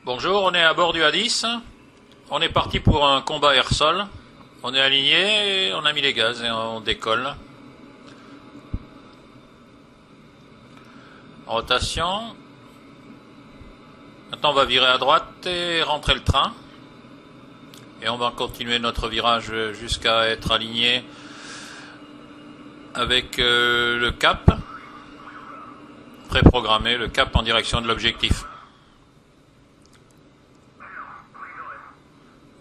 Bonjour, on est à bord du A10. On est parti pour un combat air-sol. On est aligné, on a mis les gaz et on décolle. Rotation. Maintenant on va virer à droite et rentrer le train. Et on va continuer notre virage jusqu'à être aligné avec le cap. Préprogrammé, le cap en direction de l'objectif.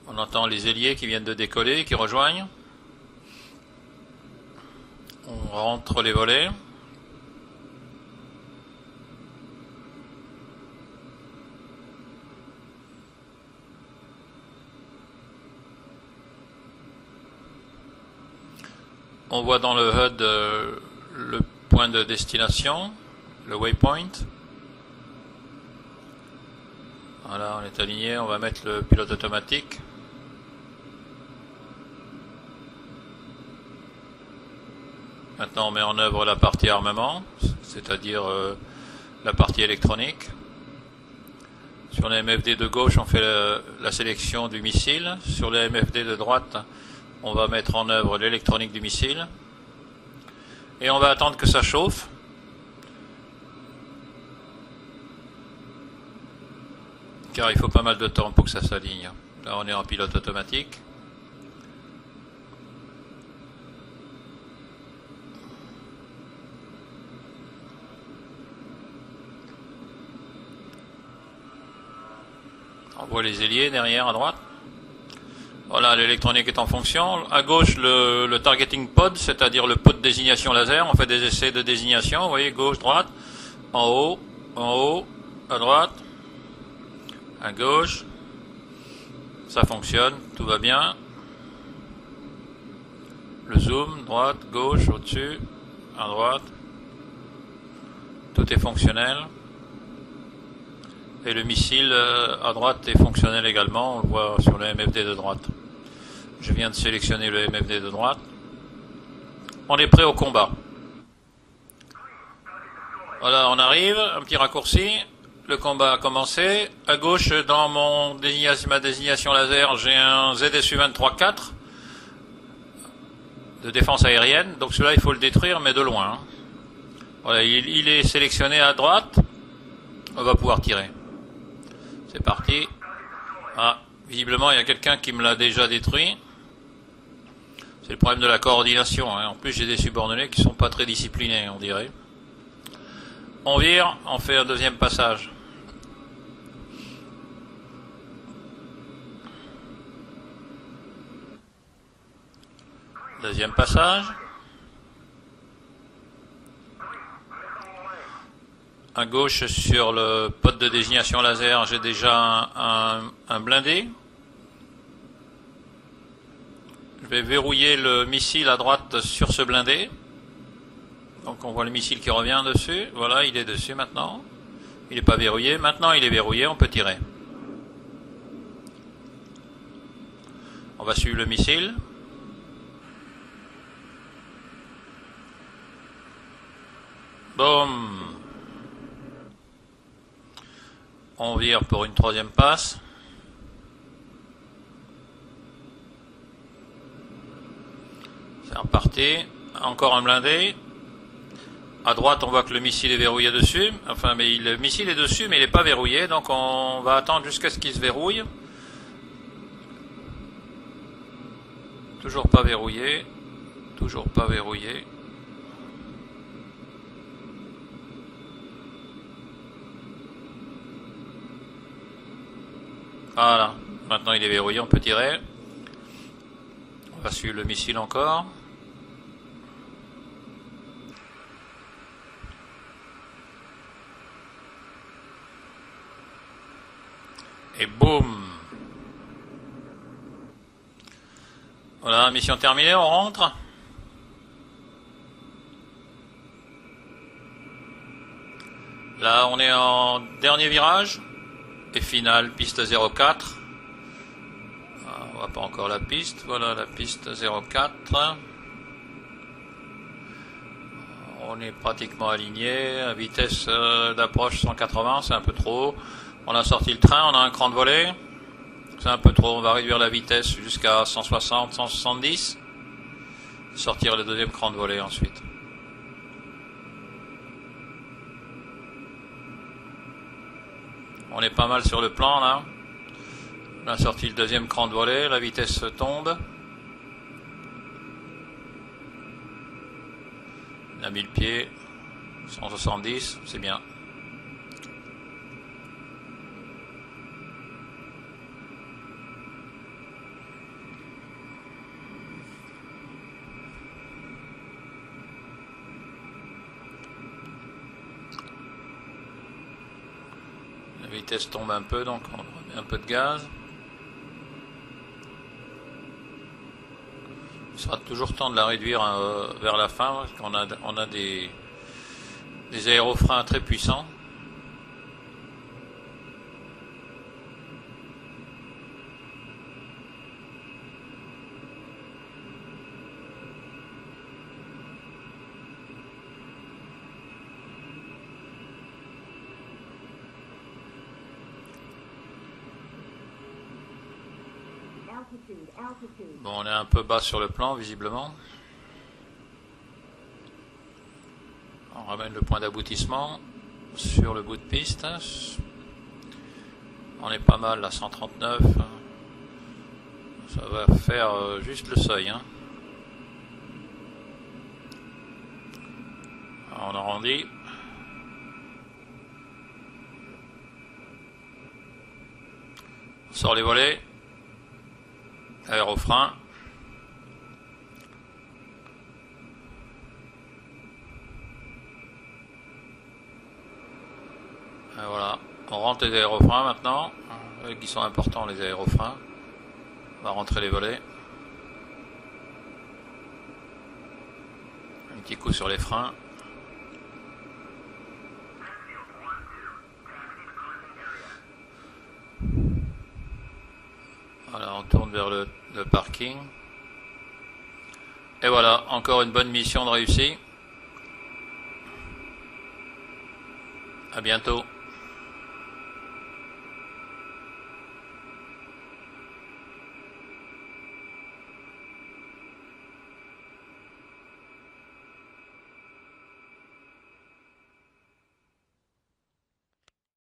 On entend les ailiers qui viennent de décoller, qui rejoignent. On rentre les volets. On voit dans le HUD le point de destination, le waypoint. Voilà, on est aligné, on va mettre le pilote automatique. Maintenant on met en œuvre la partie armement, c'est-à-dire la partie électronique. Sur les MFD de gauche on fait la sélection du missile. Sur les MFD de droite on va mettre en œuvre l'électronique du missile. Et on va attendre que ça chauffe. Car il faut pas mal de temps pour que ça s'aligne. Là on est en pilote automatique. On voit les ailiers derrière à droite. Voilà, l'électronique est en fonction. À gauche, le targeting pod, c'est-à-dire le pod de désignation laser. On fait des essais de désignation. Vous voyez, gauche, droite, en haut, à droite, à gauche. Ça fonctionne, tout va bien. Le zoom, droite, gauche, au-dessus, à droite. Tout est fonctionnel. Et le missile à droite est fonctionnel également, on le voit sur le MFD de droite. Je viens de sélectionner le MFD de droite. On est prêt au combat. Voilà, on arrive, un petit raccourci. Le combat a commencé. À gauche, dans ma désignation laser, j'ai un ZSU 23-4 de défense aérienne. Donc celui-là, il faut le détruire, mais de loin. Voilà, il est sélectionné à droite. On va pouvoir tirer. C'est parti. Ah, visiblement, il y a quelqu'un qui me l'a déjà détruit. C'est le problème de la coordination. Hein. En plus, j'ai des subordonnés qui sont pas très disciplinés, on dirait. On vire, on fait un deuxième passage. Deuxième passage. À gauche, sur le pod de désignation laser, j'ai déjà un blindé. Je vais verrouiller le missile à droite sur ce blindé. Donc on voit le missile qui revient dessus. Voilà, il est dessus maintenant. Il n'est pas verrouillé. Maintenant il est verrouillé, on peut tirer. On va suivre le missile. Boum. On vire pour une troisième passe. C'est reparti. Encore un blindé. À droite, on voit que le missile est verrouillé dessus. Enfin, mais le missile est dessus, mais il n'est pas verrouillé. Donc on va attendre jusqu'à ce qu'il se verrouille. Toujours pas verrouillé. Toujours pas verrouillé. Voilà, maintenant il est verrouillé, on peut tirer. On va suivre le missile encore. Et boum. Voilà, mission terminée, on rentre. Là, on est en dernier virage. Et finale, piste 04. On voit pas encore la piste. Voilà la piste 04. On est pratiquement aligné. À vitesse d'approche 180, c'est un peu trop. On a sorti le train, on a un cran de volée. C'est un peu trop, on va réduire la vitesse jusqu'à 160, 170. Sortir le deuxième cran de volée ensuite. On est pas mal sur le plan là. On a sorti le deuxième cran de volée, la vitesse tombe. On a mis le pied, 170, c'est bien. La vitesse tombe un peu, donc on remet un peu de gaz. Il sera toujours temps de la réduire vers la fin, parce qu'on a des aérofreins très puissants. Bon, on est un peu bas sur le plan, visiblement. On ramène le point d'aboutissement sur le bout de piste. On est pas mal à 139. Ça va faire juste le seuil. Hein. On arrondit. On sort les volets. Aérofrein. Et voilà, on rentre les aérofreins maintenant, qui sont importants les aérofreins. On va rentrer les volets. Un petit coup sur les freins. Voilà, on tourne vers le parking. Et voilà, encore une bonne mission de réussie. À bientôt.